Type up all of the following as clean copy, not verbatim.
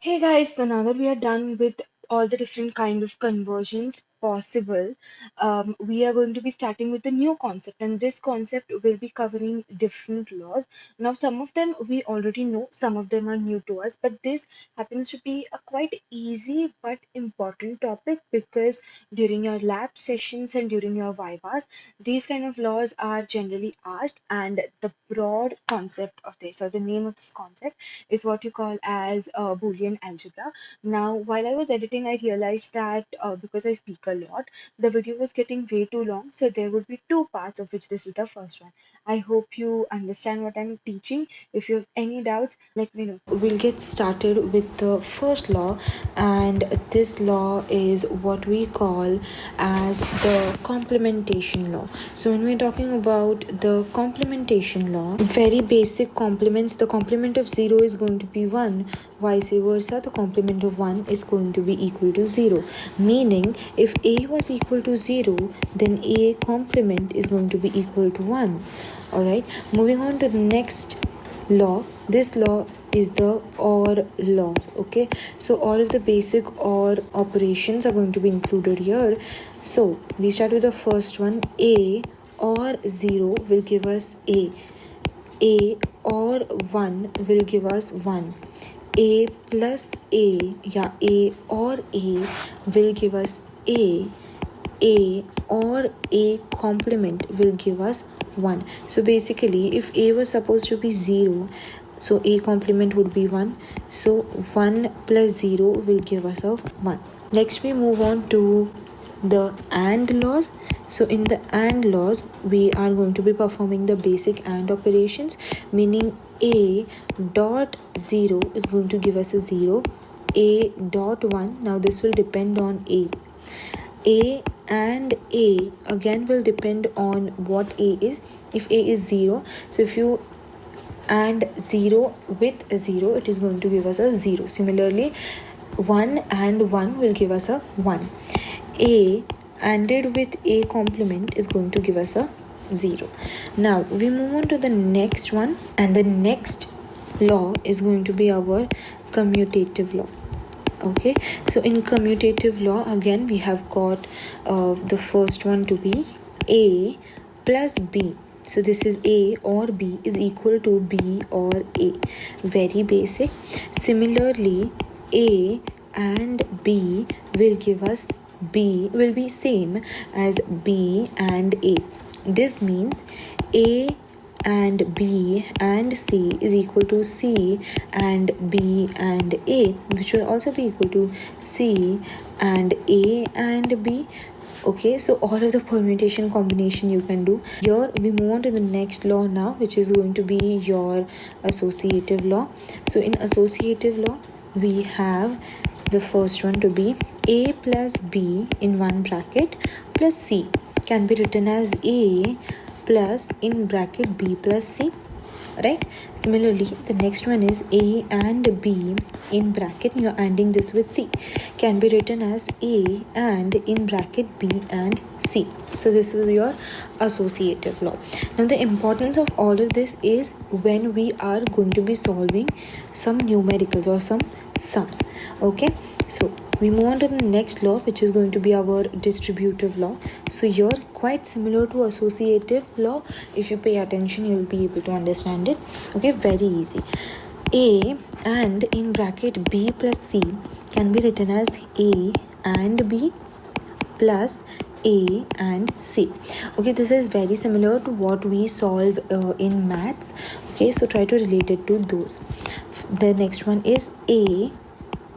Hey guys, so now that we are done with all the different kind of conversions possible, we are going to be starting with a new concept, and this concept will be covering different laws. Now, some of them we already know, some of them are new to us, but this happens to be a quite easy but important topic because during your lab sessions and during your vivas, these kind of laws are generally asked, and the broad concept of this, or the name of this concept, is what you call as Boolean algebra. Now, while I was editing, I realized that because I speak a lot, the video was getting way too long. So there would be two parts, of which this is the first one. I hope you understand what I'm teaching. If you have any doubts, let me know. We'll get started with the first law, and this law is what we call as the complementation law. So when we're talking about the complementation law, very basic complements, the complement of 0 is going to be 1, vice versa the complement of 1 is going to be equal to 0, meaning if a was equal to 0, then a complement is going to be equal to 1. All right, moving on to the next law. This law is the OR laws. Okay, so all of the basic OR operations are going to be included here. So we start with the first one. A or 0 will give us a or 1 will give us 1. A plus a, a or a will give us a or a complement will give us 1. So basically, if a was supposed to be 0, so a complement would be 1. So 1 plus 0 will give us a 1. Next we move on to the AND laws. So in the AND laws, we are going to be performing the basic AND operations, meaning a dot 0 is going to give us a 0, a dot 1, now this will depend on a and a again will depend on what a is. If a is 0, so if you and 0 with a 0, it is going to give us a 0. Similarly, 1 and 1 will give us a 1. A ANDed with a complement is going to give us a 0. Now we move on to the next one, and the next law is going to be our commutative law. Okay, so in commutative law, again we have got the first one to be a plus b. So this is a or b is equal to b or a. Very basic. Similarly, a and b will give us b will be same as b and a. This means a and b and c is equal to c and b and a, which will also be equal to c and a and b. Okay, so all of the permutation combination you can do. Here we move on to the next law now, which is going to be your associative law. So in associative law, we have the first one to be a plus b in one bracket plus c can be written as a plus in bracket b plus c, right? Similarly, the next one is a and b in bracket, you're ANDing this with c, can be written as a and in bracket b and c. So this is your associative law. Now the importance of all of this is when we are going to be solving some numericals or some sums. Okay, so we move on to the next law, which is going to be our distributive law. So you're quite similar to associative law. If you pay attention, you'll be able to understand it. Okay, very easy. A and in bracket b plus c can be written as a and b plus a and c. Okay, this is very similar to what we solve in maths. Okay, so try to relate it to those. The next one is a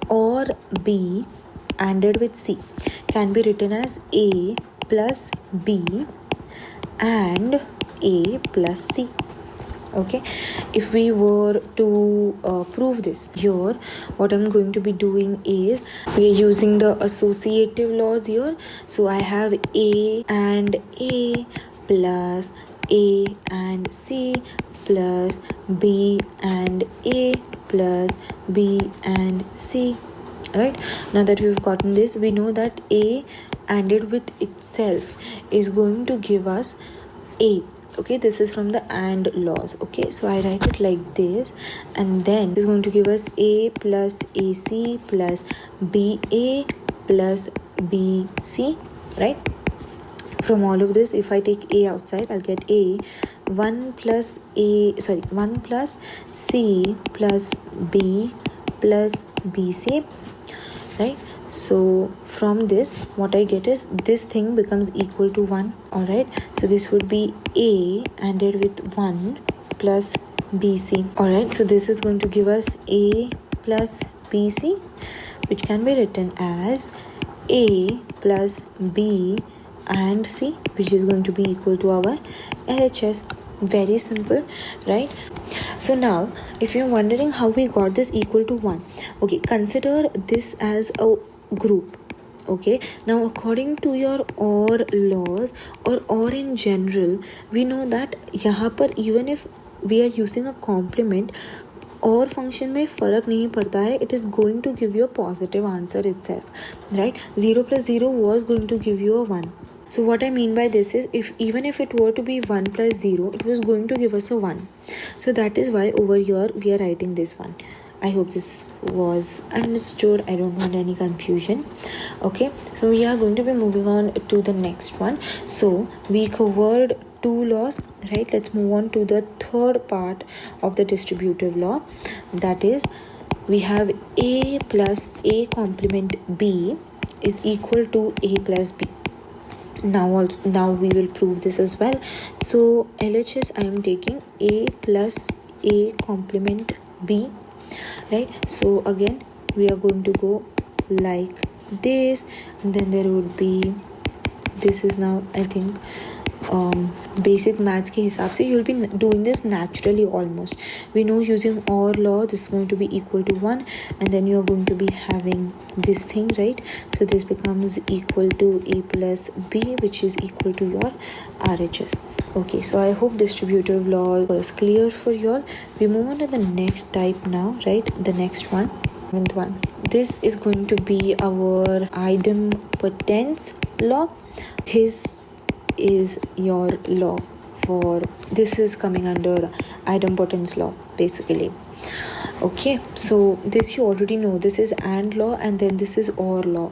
or b ANDed with c can be written as a plus b and a plus c. Okay, if we were to prove this here, what I'm going to be doing is we are using the associative laws here. So I have a and a plus a and c plus b and a plus b and c. Right, now that we've gotten this, we know that a ANDed with itself is going to give us a. Okay, this is from the and laws. Okay, so I write it like this, and then this is going to give us a plus ac plus ba plus bc, right? From all of this, if I take a outside, I'll get a 1 plus c plus b plus bc, right? So from this, what I get is this thing becomes equal to 1. All right, so this would be a ANDed with 1 plus bc. All right, so this is going to give us a plus bc, which can be written as a plus b and c, which is going to be equal to our LHS. Very simple, right? So now, if you're wondering how we got this equal to 1, okay, consider this as a group. Okay, now according to your or laws or in general, we know that यहाँ पर even if we are using a complement, और function में फ़र्क नहीं पड़ता है, it is going to give you a positive answer itself, right? 0 plus 0 was going to give you a 1. So what I mean by this is, if even if it were to be 1 plus 0, it was going to give us a 1. So that is why over here we are writing this one. I hope this was understood. I don't want any confusion. Okay, so we are going to be moving on to the next one. So we covered two laws, right? Let's move on to the third part of the distributive law. That is, we have a plus a complement b is equal to a plus b. Now we will prove this as well. So LHS, I am taking a plus a complement b, right? So again, we are going to go like this, and then there would be, this is now I think basic maths के हिसाब से you'll be doing this naturally almost. We know using OR law this is going to be equal to 1, and then you are going to be having this thing, right? So this becomes equal to a plus b, which is equal to your RHS. Okay, so I hope distributive law was clear for you all. We move on to the next type now, right? The next one. This is going to be our idempotence law. This is your law for, this is coming under idempotence law basically. Okay, so this you already know, this is and law, and then this is or law.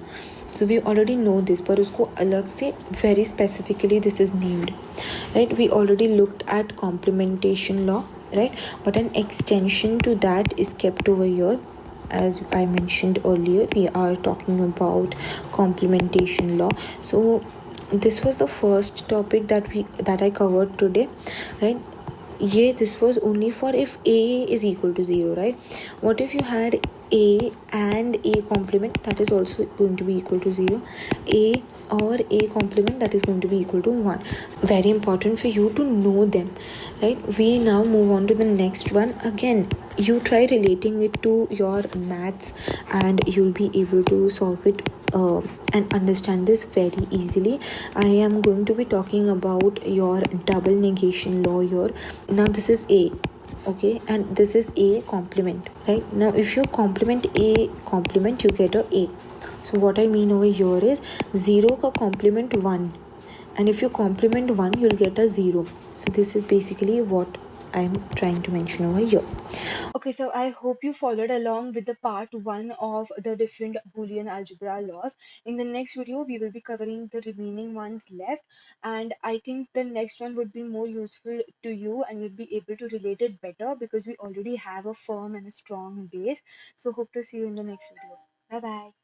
So we already know this, पर उसको अलग से very specifically this is named, right? We already looked at complementation law, right? But an extension to that is kept over here. As I mentioned earlier, we are talking about complementation law. So this was the first topic that I covered today, right? This was only for if a is equal to 0, right? What if you had a and a complement that is also going to be equal to 0, a or a complement that is going to be equal to 1? Very important for you to know them, right? We now move on to the next one. Again, you try relating it to your maths and you'll be able to solve it and understand this very easily. I am going to be talking about your double negation law here. Now this is a, okay, and this is a complement, right? Now if you complement a complement, you get a. So what I mean over here is 0 ka complement 1, and if you complement 1 you'll get a 0. So this is basically what I'm trying to mention over here. Okay, so I hope you followed along with the part 1 of the different Boolean algebra laws. In the next video, we will be covering the remaining ones left, and I think the next one would be more useful to you and you'll be able to relate it better because we already have a firm and a strong base. So hope to see you in the next video. Bye bye.